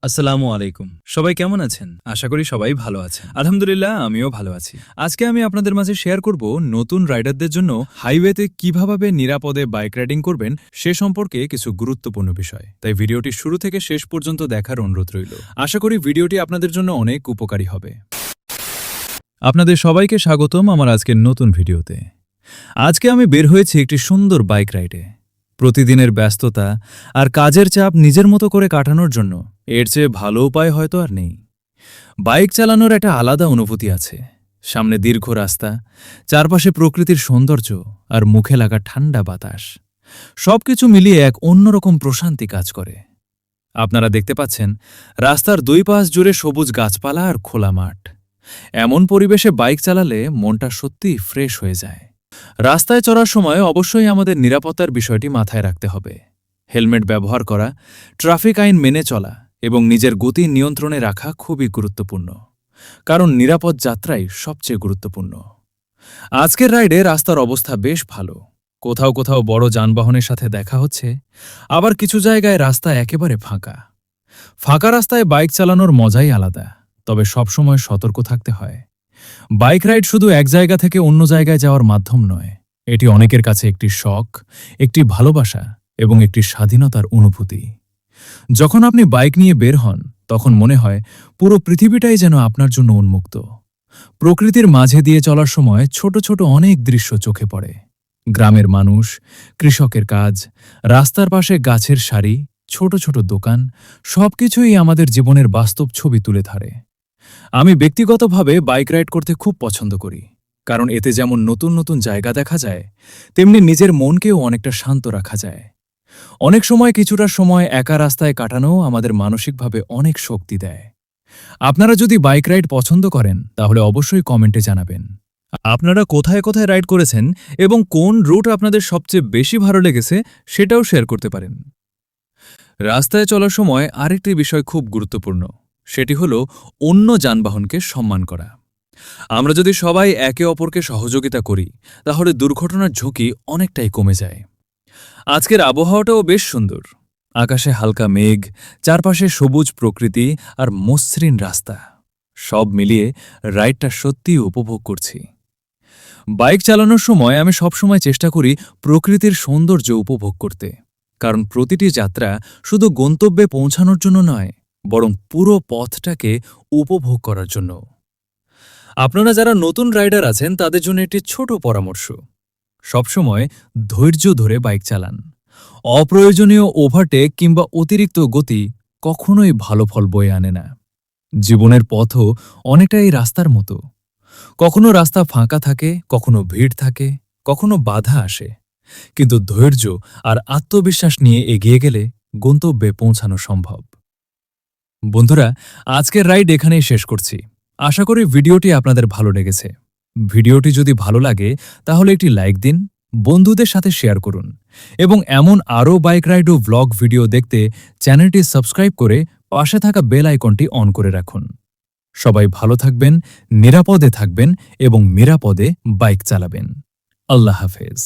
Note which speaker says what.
Speaker 1: আসসালামু আলাইকুম। সবাই কেমন আছেন? আশা করি সবাই ভালো আছেন। আলহামদুলিল্লাহ, আমিও ভালো আছি। আজকে আমি আপনাদের মাঝে শেয়ার করব নতুন রাইডারদের জন্য হাইওয়েতে কিভাবে নিরাপদে বাইক রাইডিং করবেন সে সম্পর্কে কিছু গুরুত্বপূর্ণ বিষয়। তাই ভিডিওটি শুরু থেকে শেষ পর্যন্ত দেখার অনুরোধ রইল। আশা করি ভিডিওটি আপনাদের জন্য অনেক উপকারী হবে। আপনাদের সবাইকে স্বাগতম আমার আজকের নতুন ভিডিওতে। আজকে আমি বের হয়েছি একটি সুন্দর বাইক রাইডে। প্রতিদিনের ব্যস্ততা আর কাজের চাপ নিজের মতো করে কাটানোর জন্য এর চেয়ে ভালো উপায় হয়তো আর নেই। বাইক চালানোর একটা আলাদা অনুভূতি আছে। সামনে দীর্ঘ রাস্তা, চারপাশে প্রকৃতির সৌন্দর্য আর মুখে লাগা ঠান্ডা বাতাস, সবকিছু মিলিয়ে এক অন্যরকম প্রশান্তি কাজ করে। আপনারা দেখতে পাচ্ছেন রাস্তার দুই পাশ জুড়ে সবুজ গাছপালা আর খোলা মাঠ। এমন পরিবেশে বাইক চালালে মনটা সত্যিই ফ্রেশ হয়ে যায়। রাস্তায় চড়ার সময় অবশ্যই আমাদের নিরাপত্তার বিষয়টি মাথায় রাখতে হবে। হেলমেট ব্যবহার করা, ট্রাফিক আইন মেনে চলা এবং নিজের গতি নিয়ন্ত্রণে রাখা খুবই গুরুত্বপূর্ণ, কারণ নিরাপদ যাত্রাই সবচেয়ে গুরুত্বপূর্ণ। আজকের রাইডে রাস্তার অবস্থা বেশ ভালো। কোথাও কোথাও বড় যানবাহনের সাথে দেখা হচ্ছে, আবার কিছু জায়গায় রাস্তা একেবারে ফাঁকা। ফাঁকা রাস্তায় বাইক চালানোর মজাই আলাদা, তবে সবসময় সতর্ক থাকতে হয়। বাইক রাইড শুধু এক জায়গা থেকে অন্য জায়গায় যাওয়ার মাধ্যম নয়, এটি অনেকের কাছে একটি শখ, একটি ভালোবাসা এবং একটি স্বাধীনতার অনুভূতি। যখন আপনি বাইক নিয়ে বের হন, তখন মনে হয় পুরো পৃথিবীটাই যেন আপনার জন্য উন্মুক্ত। প্রকৃতির মাঝে দিয়ে চলার সময় ছোট ছোট অনেক দৃশ্য চোখে পড়ে। গ্রামের মানুষ, কৃষকের কাজ, রাস্তার পাশে গাছের সারি, ছোট ছোট দোকান, সবকিছুই আমাদের জীবনের বাস্তব ছবি তুলে ধরে। আমি ব্যক্তিগতভাবে বাইক রাইড করতে খুব পছন্দ করি, কারণ এতে যেমন নতুন নতুন জায়গা দেখা যায়, তেমনি নিজের মনকেও অনেকটা শান্ত রাখা যায়। অনেক সময় কিছুটা সময় একা রাস্তায় কাটানো আমাদের মানসিকভাবে অনেক শক্তি দেয়। আপনারা যদি বাইক রাইড পছন্দ করেন তাহলে অবশ্যই কমেন্টে জানাবেন আপনারা কোথায় কোথায় রাইড করেছেন এবং কোন রুট আপনাদের সবচেয়ে বেশি ভালো লেগেছে সেটাও শেয়ার করতে পারেন। রাস্তায় চলার সময় আরেকটি বিষয় খুব গুরুত্বপূর্ণ, সেটি হলো অন্য যানবাহনকে সম্মান করা। আমরা যদি সবাই একে অপরকে সহযোগিতা করি, তাহলে দুর্ঘটনার ঝুঁকি অনেকটাই কমে যায়। আজকের আবহাওয়াটাও বেশ সুন্দর। আকাশে হালকা মেঘ, চারপাশে সবুজ প্রকৃতি আর মসৃণ রাস্তা, সব মিলিয়ে রাইডটা সত্যিই উপভোগ করছি। বাইক চালানোর সময় আমি সবসময় চেষ্টা করি প্রকৃতির সৌন্দর্য উপভোগ করতে, কারণ প্রতিটি যাত্রা শুধু গন্তব্যে পৌঁছানোর জন্য নয়, বরং পুরো পথটাকে উপভোগ করার জন্য। আপনারা যারা নতুন রাইডার আছেন তাদের জন্য একটি ছোট পরামর্শ, সবসময় ধৈর্য ধরে বাইক চালান। অপ্রয়োজনীয় ওভারটেক কিংবা অতিরিক্ত গতি কখনোই ভালো ফল বয়ে আনে না। জীবনের পথও অনেকটা এই রাস্তার মতো। কখনো রাস্তা ফাঁকা থাকে, কখনো ভিড় থাকে, কখনো বাধা আসে, কিন্তু ধৈর্য আর আত্মবিশ্বাস নিয়ে এগিয়ে গেলে গন্তব্যে পৌঁছানো সম্ভব। বন্ধুরা, আজকের রাইড এখানেই শেষ করছি। আশা করি ভিডিওটি আপনাদের ভালো লেগেছে। ভিডিওটি যদি ভালো লাগে তাহলে একটি লাইক দিন, বন্ধুদের সাথে শেয়ার করুন এবং এমন আরও বাইক রাইড ও ভ্লগ ভিডিও দেখতে চ্যানেলটি সাবস্ক্রাইব করে পাশে থাকা বেল আইকনটি অন করে রাখুন। সবাই ভালো থাকবেন, নিরাপদে থাকবেন এবং নিরাপদে বাইক চালাবেন। আল্লাহ হাফেজ।